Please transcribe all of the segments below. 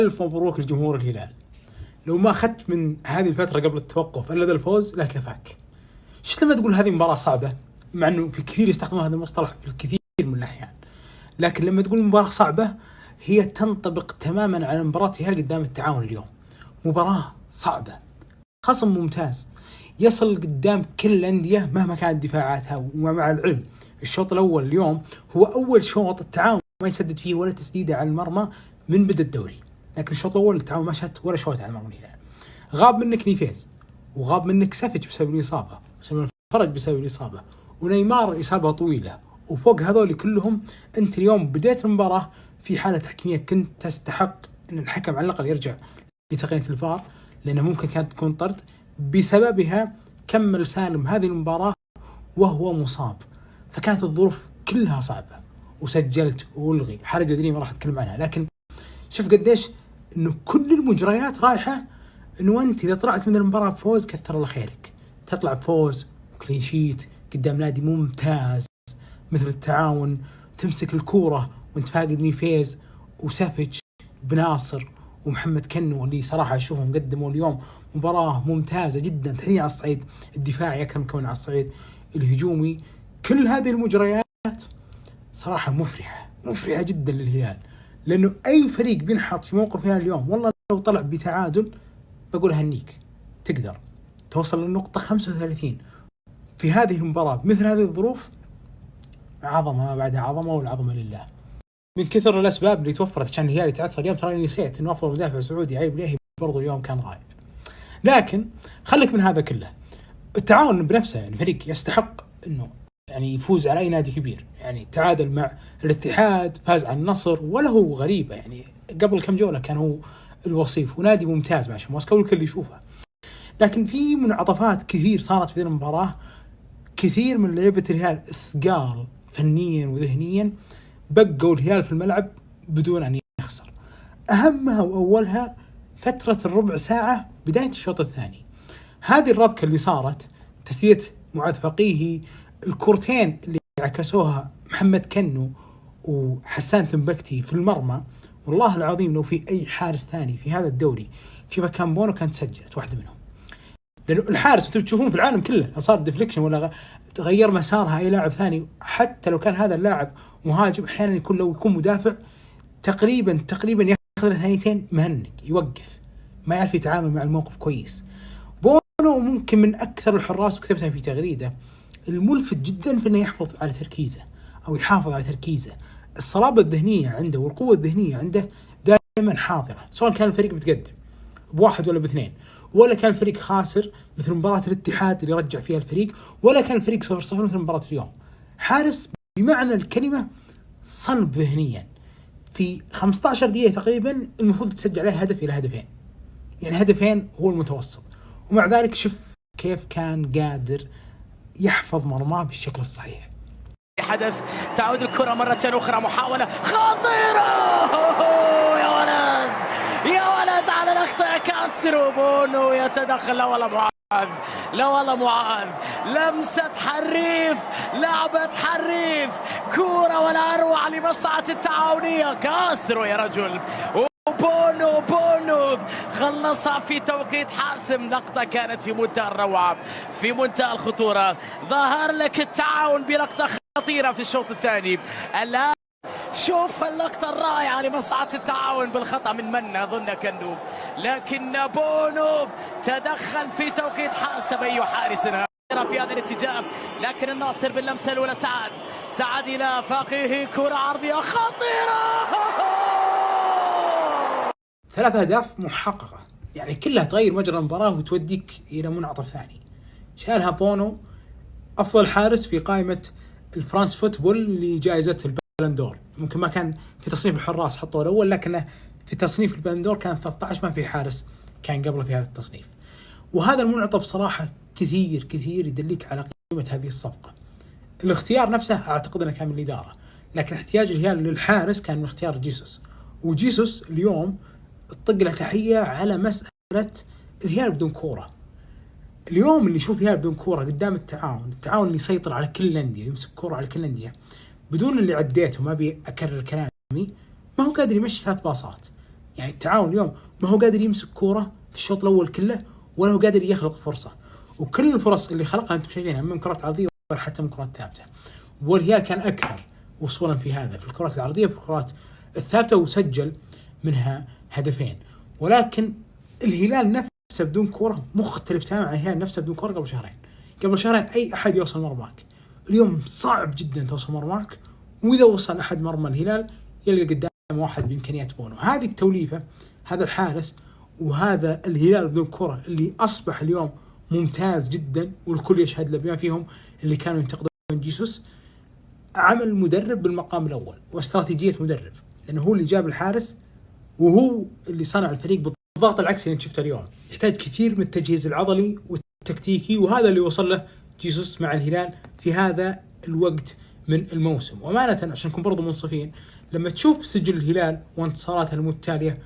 ألف مبروك لجمهور الهلال. لو ما أخذت من هذه الفترة قبل التوقف إلا ذا الفوز لا كفاك. شفت لما تقول هذه مباراة صعبة، مع أنه في كثير يستخدمون هذا المصطلح في الكثير من الأحيان، لكن لما تقول مباراة صعبة هي تنطبق تماما على مباراة الهلال قدام التعاون اليوم. مباراة صعبة، خصم ممتاز يصل قدام كل الأندية مهما كانت دفاعاتها. ومع العلم الشوط الأول اليوم هو أول شوط التعاون ما يسدد فيه ولا تسديدة على المرمى من بدء الدوري، لكن الشوط الأول التعاون ما شت ولا شوط على المرمى الهلال. غاب منك نيفيز، وغاب منك سافيتش بسبب الإصابة، وسلمان الفرج بسبب الإصابة، ونيمار إصابة طويلة، وفوق هذول كلهم أنت اليوم بديت المباراة في حالة تحكيمية كنت تستحق أن الحكم على الأقل يرجع لتقنية الفار، لأنه ممكن كانت تكون طرد. بسببها كمل سالم هذه المباراة وهو مصاب، فكانت الظروف كلها صعبة، وسجلت وألغي حالة جدلية ما راح أتكلم عنها. لكن شوف قديش إنه كل المجريات رايحة إنه أنت إذا طلعت من المباراة بفوز كثر الله خيرك، تطلع بفوز وكلينشيت قدام نادي ممتاز مثل التعاون، تمسك الكورة وانت فاقد نيفيز وسافيتش بناصر ومحمد كنو اللي صراحة أشوفهم قدموا اليوم مباراة ممتازة جدا، تحديدا على الصعيد الدفاعي أكثر من كون على الصعيد الهجومي. كل هذه المجريات صراحة مفرحة جدا للهلال، لأنه أي فريق بينحط في موقف الهلال اليوم والله لو طلع بتعادل بقول هنيك، تقدر توصل للنقطة 35 في هذه المباراة مثل هذه الظروف. عظمة بعد عظمة، والعظمة لله. من كثر الأسباب اللي توفرت عشان الهلال يتعثر اليوم، ترى نسيت إنه أفضل مدافع سعودي عيب ليه برضو اليوم كان غايب. لكن خليك من هذا كله، التعاون بنفسه يعني فريق يستحق إنه يعني يفوز على أي نادي كبير. يعني تعادل مع الاتحاد، فاز على النصر، ولا هو غريبة يعني قبل كم جولة كان هو الوصيف، ونادي ممتاز مع شموسكا والكل يشوفه. لكن في منعطفات كثير صارت في المباراة، كثير من لعيبة الهلال الثقال فنيا وذهنيا بقوا الهلال في الملعب بدون أن يخسر. أهمها وأولها فترة الربع ساعة بداية الشوط الثاني، هذه الربكة اللي صارت، تسديدة معاذ فقيهي، الكورتين اللي عكسوها محمد كنو وحسان تنبكتي في المرمى. والله العظيم لو في أي حارس ثاني في هذا الدوري في مكان بونو كانت سجلت واحدة منهم، لأنه الحارس انتم تشوفون في العالم كله صار ديفليكشن ولا تغير مسارها أي لاعب ثاني، حتى لو كان هذا اللاعب مهاجم أحيانا يكون لو يكون مدافع تقريبا ياخذ ثانيتين مهنج يوقف، ما يعرف يتعامل مع الموقف كويس. بونو ممكن من أكثر الحراس، وكتبتها في تغريدة، الملفت جدا في أنه يحافظ على تركيزه، الصلابة الذهنية عنده والقوة الذهنية عنده دائما حاضرة، سواء كان الفريق متقدم بواحد ولا باثنين، ولا كان الفريق خاسر مثل مباراة الاتحاد اللي رجع فيها الفريق، ولا كان الفريق 0-0 مثل مباراة اليوم. حارس بمعنى الكلمة صلب ذهنيا. في 15 دقيقة تقريبا المفروض تسجل عليه هدف إلى هدفين، يعني هدفين هو المتوسط، ومع ذلك شوف كيف كان قادر يحفظ مرماه بالشكل الصحيح. حدث تعود الكرة مرة أخرى، محاولة خطيرة يا ولد على الأخطاء كاسر، بونو يتدخل. لا والله معاذ لمسة حريف، لعبة حريف، كورة ولا أروع لمصعد التعاونية. كاسر يا رجل، بونو خلصها في توقيت حاسم. لقطة كانت في منتهى الروعة، في منتهى الخطورة. ظهر لك التعاون بلقطة خطيرة في الشوط الثاني. الآن شوف اللقطة الرائعة لمصعد التعاون بالخطأ من أظن كنو، لكن بونو تدخل في توقيت حاسم. أي حارس في هذا الاتجاه، لكن الناصر باللمسة الأولى سعد إلى فقيه، كرة عرضية خطيرة. 3 أهداف محققة، يعني كلها تغير مجرى المباراة وتوديك إلى منعطف ثاني. شالها بونو أفضل حارس في قائمة الفرانس فوتبول لجائزة البالندور. ممكن ما كان في تصنيف الحراس حطوه الأول، لكنه في تصنيف البالندور كان 13، ما في حارس كان قبله في هذا التصنيف. وهذا المنعطف صراحة كثير يدلك على قيمة هذه الصفقة. الاختيار نفسه أعتقد أنه كان من الإدارة، لكن احتياج الهلال للحارس كان من اختيار جيسوس. وجيسوس اليوم اطق له تحية على مسألة الهلال بدون كورة. اليوم اللي يشوف الهلال بدون كورة قدام التعاون اللي يسيطر على كل الأندية، يمسك كورة على كل الأندية بدون اللي عديته، ما بي أكرر كلامي، ما هو قادر يمشي 3 باصات. يعني التعاون اليوم ما هو قادر يمسك كورة في الشوط الأول كله، ولا هو قادر يخلق فرصة. وكل الفرص اللي خلقها أنتم شايفينها من كرات عرضية ولا حتى من كرات ثابتة. والهلال كان أكثر وصولا في هذا، في الكرات العرضية وفي الكرات الثابتة، وسجل منها هدفين. ولكن الهلال نفسه بدون كورة مختلف تماما عن الهلال نفسه بدون كورة قبل شهرين أي أحد يوصل مرماك. اليوم صعب جدا توصل مرماك، وإذا وصل أحد مرمى الهلال يلقى قدامه واحد بإمكانيات بونو. هذه التوليفة، هذا الحارس وهذا الهلال بدون كرة اللي أصبح اليوم ممتاز جدا والكل يشهد له بما فيهم اللي كانوا ينتقدون جيسوس. عمل مدرب بالمقام الأول واستراتيجية مدرب، لأنه هو اللي جاب الحارس وهو اللي صنع الفريق بالضغط العكسي اللي شفته اليوم. يحتاج كثير من التجهيز العضلي والتكتيكي، وهذا اللي وصل له جيسوس مع الهلال في هذا الوقت من الموسم. وأمانة عشان نكون برضو منصفين، لما تشوف سجل الهلال وانتصاراته المتتالية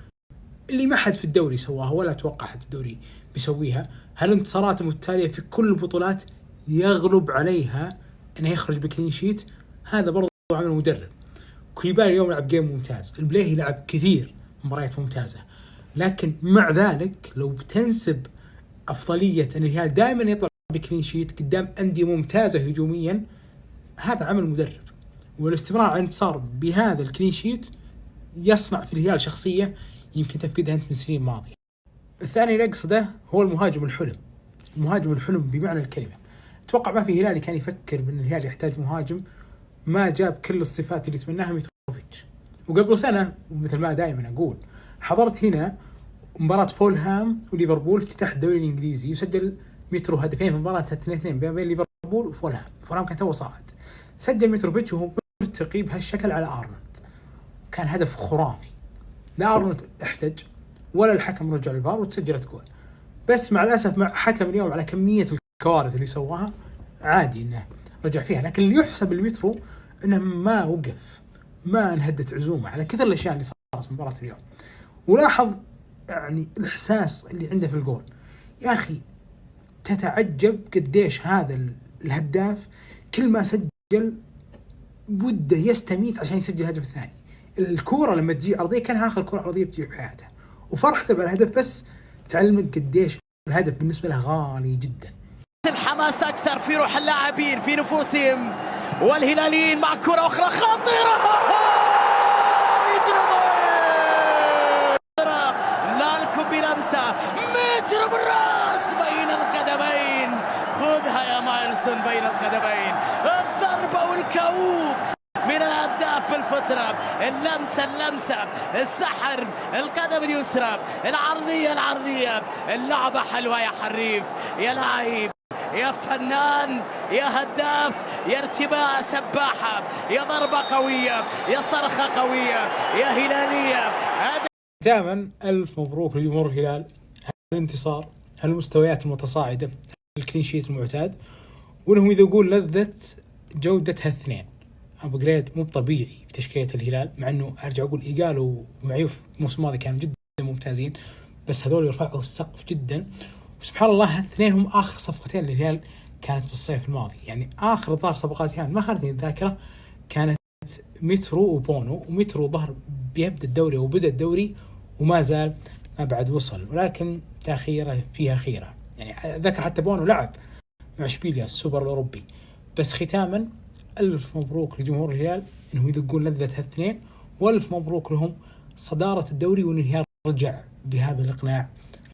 اللي ما حد في الدوري سواها ولا أتوقع حد في الدوري بيسويها، هالانتصارات المتتالية في كل البطولات يغلب عليها أنه يخرج بكلين شيت. هذا برضو عمل مدرب. كوليبالي اليوم لعب جيم ممتاز، البليهي لعب كثير مباريات ممتازة، لكن مع ذلك لو بتنسب أفضلية أن الهلال دائما يطلع بكلين شيت قدام أندية ممتازة هجوميا، هذا عمل مدرب. والاستمرار على الانتصار بهذا الكلين شيت يصنع في الهلال شخصية يمكن تفقدها أنت من سنين ماضية. الثاني اللي أقصده هو المهاجم الحلم. المهاجم الحلم بمعنى الكلمة. أتوقع ما في هلالي كان يفكر بأن الهلال يحتاج مهاجم ما جاب كل الصفات اللي تمناها ميتروفيتش. وقبل سنة ومثل ما دائما أقول، حضرت هنا مباراة فولهام وليفربول افتتاح الدوري الإنجليزي، وسجل ميترو هدفين في مباراة 2-2 بين ليفربول وفولهام. فولهام كان توه صاعد، سجل ميتروفيتش وهو مرتقي بهالشكل على أرنولد، كان هدف خرافي. لا أرنولد احتج ولا الحكم رجع الفار وتسجلت جول. بس مع الأسف مع حكم اليوم على كمية الكوارث اللي سواها عادي إنه رجع فيها، لكن اللي يحسب المترو إنه ما وقف، ما انهدت عزومة على كثر الأشياء اللي صارت في مباراة اليوم. ولاحظ يعني الإحساس اللي عنده في الجول، يا أخي تتعجب قديش هذا الهداف كل ما سجل وده يستميت عشان يسجل الهدف الثاني. الكورة لما تجي عرضية كان آخر كورة عرضية بتجي بحياته، وفرحته بالهدف بس تعلمك قديش الهدف بالنسبة له غالي جدا. الحماس أكثر في روح اللاعبين في نفوسهم، والهلاليين مع كرة أخرى خطيرة. لالكم بلمسة متر بالراس بين القدمين، خذها يا مايلسون بين القدمين. الضربة والكوب من الهداف بالفطرة، اللمسة السحر، القدم اليسرى، العرضية، اللعبة حلوة يا حريف، يا لاعب، يا فنان، يا هداف، يا ارتباء سباحة، يا ضربة قوية، يا صرخة قوية، يا هلالية. ختاما ألف مبروك لجمهور الهلال، هالانتصار، هالمستويات المتصاعدة، الكلين شيت المعتاد، وانهم يذوقون لذة جودتها اثنين. أبجريد مو طبيعي في تشكيلة الهلال، مع انه ارجع اقول إيجالو ومعيوف الموسم الماضي كانوا جدا ممتازين، بس هذول يرفعوا السقف جدا. وسبحان الله الاثنين هم اخر صفقتين للهلال كانت في الصيف الماضي، يعني اخر الظاهر صفقات الهلال ما خانتني الذاكرة كانت مترو وبونو. ومترو ظهر بيبدأ الدوري وبدأ الدوري وما زال ما بعد وصل، ولكن تأخيره فيها خيرة. يعني ذكر حتى بونو لعب مع اشبيليا السوبر الأوروبي. بس ختاما ألف مبروك لجمهور الهلال إنهم يذوقون لذة هالاثنين، وألف مبروك لهم صدارة الدوري، وإن الهلال رجع بهذا الإقناع